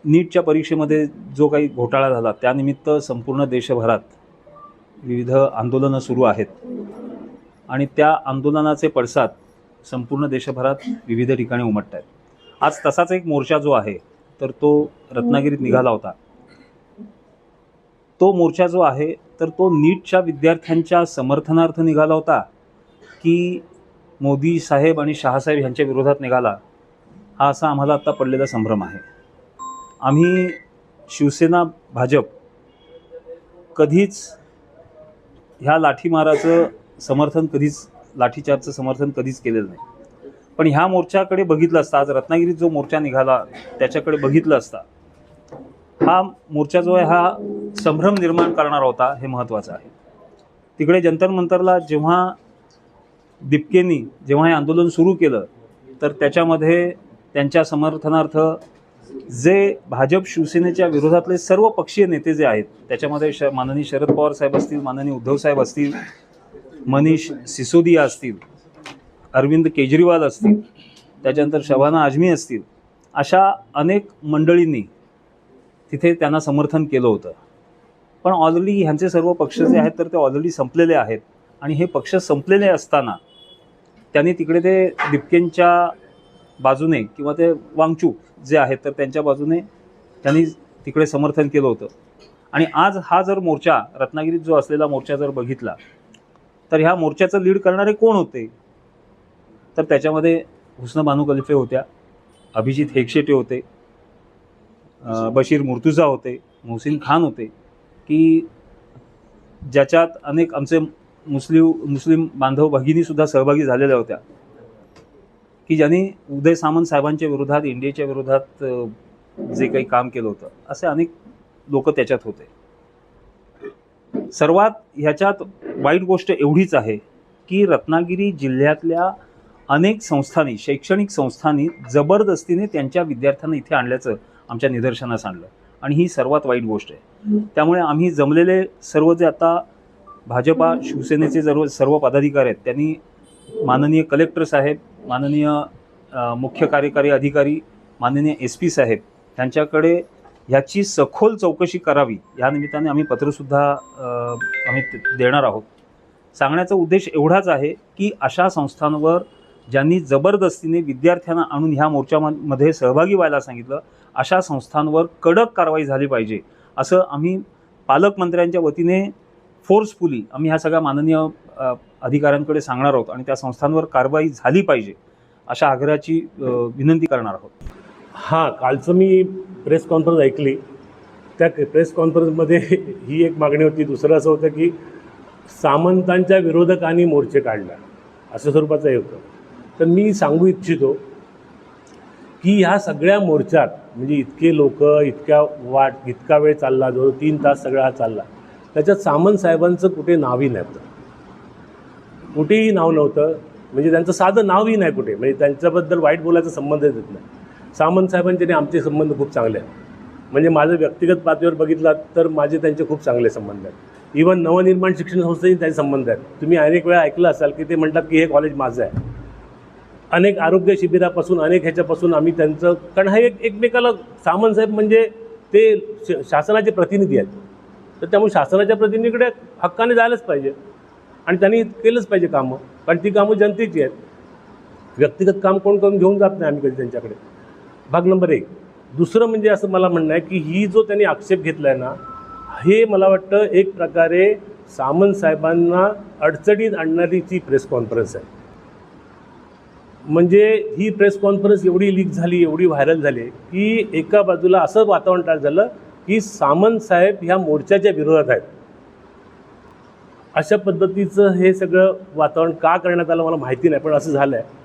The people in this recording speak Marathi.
नीटच्या परीक्षेमध्ये जो काही घोटाळा झाला त्यानिमित्त संपूर्ण देशभरात विविध आंदोलनं सुरू आहेत आणि त्या आंदोलनाचे पडसाद संपूर्ण देशभरात विविध ठिकाणी उमटत आहेत. आज तसाच एक मोर्चा जो आहे तर तो रत्नागिरीत निघाला होता. तो मोर्चा जो आहे तर तो नीटच्या विद्यार्थ्यांच्या समर्थनार्थ निघाला होता की मोदी साहेब आणि शहासाहेब यांच्या विरोधात निघाला, हा असा आम्हाला आत्ता पडलेला संभ्रम आहे. आम्ही शिवसेना भाजप कधीच ह्या लाठीमाराचं समर्थन लाठीचार्जचं समर्थन कधीच केलेलं नाही. पण ह्या मोर्चाकडे बघितलं असता, आज रत्नागिरीत जो मोर्चा निघाला त्याच्याकडे बघितलं असता, हा मोर्चा जो आहे हा संभ्रम निर्माण करणारा होता, हे महत्त्वाचं आहे. तिकडे जंतर मंतरला जेव्हा दिपकेंनी जेव्हा हे आंदोलन सुरू केलं तर त्याच्यामध्ये त्यांच्या समर्थनार्थ जे भाजप शिवसेनेच्या विरोधातले सर्व पक्षीय नेते जे आहेत त्याच्यामध्ये माननीय शरद पवार साहेब असतील, माननीय उद्धव साहेब असतील, मनीष सिसोदिया असतील, अरविंद केजरीवाल असतील, त्याच्यानंतर शबाना आझमी असतील, अशा अनेक मंडळींनी तिथे त्यांना समर्थन केलं होतं. पण ऑलरेडी ह्यांचे सर्व पक्ष जे आहेत तर ते ऑलरेडी संपलेले आहेत आणि हे पक्ष संपलेले असताना त्यांनी तिकडे ते दिपकेंच्या बाजूने किंवा ते वांगचूक जे आहेत तर त्यांच्या बाजूने त्यांनी तिकडे समर्थन केलं होतं. आणि आज हा जर मोर्चा रत्नागिरीत जो असलेला मोर्चा जर बघितला तर ह्या मोर्चाचं लीड करणारे कोण होते तर त्याच्यामध्ये हुस्न बानू खलिफे होत्या, अभिजित हेगशेटे होते, बशीर मुर्तुजा होते, मोहसिन खान होते, की ज्याच्यात अनेक आमचे मुस्लिम बांधव भगिनीसुद्धा सहभागी झालेल्या होत्या, की ज्यांनी उदय सामंत साहेबांच्या विरोधात, इंडियाच्या विरोधात जे काही काम केलं होतं, असे अनेक लोक त्याच्यात होते. सर्वात ह्याच्यात वाईट गोष्ट एवढीच आहे की रत्नागिरी जिल्ह्यातल्या अनेक संस्थांनी, शैक्षणिक संस्थांनी जबरदस्तीने त्यांच्या विद्यार्थ्यांना इथे आणल्याचं आमच्या निदर्शनास आणलं आणि ही सर्वात वाईट गोष्ट आहे. त्यामुळे आम्ही जमलेले सर्व जे आता भाजपा शिवसेनेचे सर्व पदाधिकारी आहेत त्यांनी माननीय कलेक्टर साहेब, माननीय मुख्य कार्यकारी अधिकारी, माननीय SP साहेब यांच्याकडे ह्याची सखोल चौकशी करावी या निमित्ताने आम्ही पत्रसुद्धा आम्ही देणार आहोत. सांगण्याचा उद्देश एवढाच आहे की अशा संस्थांवर ज्यांनी जबरदस्तीने विद्यार्थ्यांना आणून ह्या मोर्चामध्ये सहभागी व्हायला सांगितलं, अशा संस्थांवर कडक कारवाई झाली पाहिजे असं आम्ही पालकमंत्र्यांच्या वतीने फोर्सफुली आम्ही ह्या सगळ्या माननीय अधिकाऱ्यांकडे सांगणार आहोत आणि त्या संस्थांवर कारवाई झाली पाहिजे अशा आग्रहाची विनंती करणार आहोत. हां, कालचं मी प्रेस कॉन्फरन्स ऐकली. त्या प्रेस कॉन्फरन्समध्ये ही एक मागणी होती. दुसरं असं होतं की सामंतांच्या विरोधकांनी मोर्चे काढला, असं स्वरूपाचं हे होतं. तर मी सांगू इच्छितो की ह्या सगळ्या मोर्चात म्हणजे इतके लोक, इतका वेळ चालला, जो 3 तास सगळा हा चालला, त्याच्यात सामंत साहेबांचं कुठे नावही नव्हतं, कुठेही नाव नव्हतं. म्हणजे त्यांचं साधं नावही नाही कुठे, म्हणजे त्यांच्याबद्दल वाईट बोलायचा संबंध येत नाही. सामंत साहेबांचे आमचे संबंध खूप चांगले आहेत. म्हणजे माझं व्यक्तिगत पातळीवर बघितलं तर माझे त्यांचे खूप चांगले संबंध आहेत. इव्हन नवनिर्माण शिक्षण संस्थेशी त्यांचे संबंध आहेत. तुम्ही अनेक वेळा ऐकलं असाल की ते म्हणतात की हे कॉलेज माझं आहे. अनेक आरोग्य शिबिरापासून, अनेक ह्याच्यापासून आम्ही त्यांचं, कारण हे एकमेकाला, सामंत साहेब म्हणजे ते शासनाचे प्रतिनिधी आहेत. तर त्यामुळे शासनाच्या प्रतिनिधीकडे हक्काने जायलाच पाहिजे आणि त्यांनी केलंच पाहिजे कामं, कारण ती कामं जनतेची आहेत. व्यक्तिगत काम कोण करून घेऊन जात नाही आम्ही कधी त्यांच्याकडे. भाग नंबर 1. दुसरं म्हणजे असं मला म्हणणं आहे की ही जो त्यांनी आक्षेप घेतला आहे ना, हे मला वाटतं एक प्रकारे सामंत साहेबांना अडचणीत आणणारीची प्रेस कॉन्फरन्स आहे. म्हणजे ही प्रेस कॉन्फरन्स एवढी लीक झाली, एवढी व्हायरल झाली की एका बाजूला असं वातावरण तयार झालं की सामंत साहेब ह्या मोर्चाच्या विरोधात आहेत. अशा पद्धतीचं हे सगळं वातावरण का करण्यात आलं मला माहिती नाही, पण असं झालं आहे.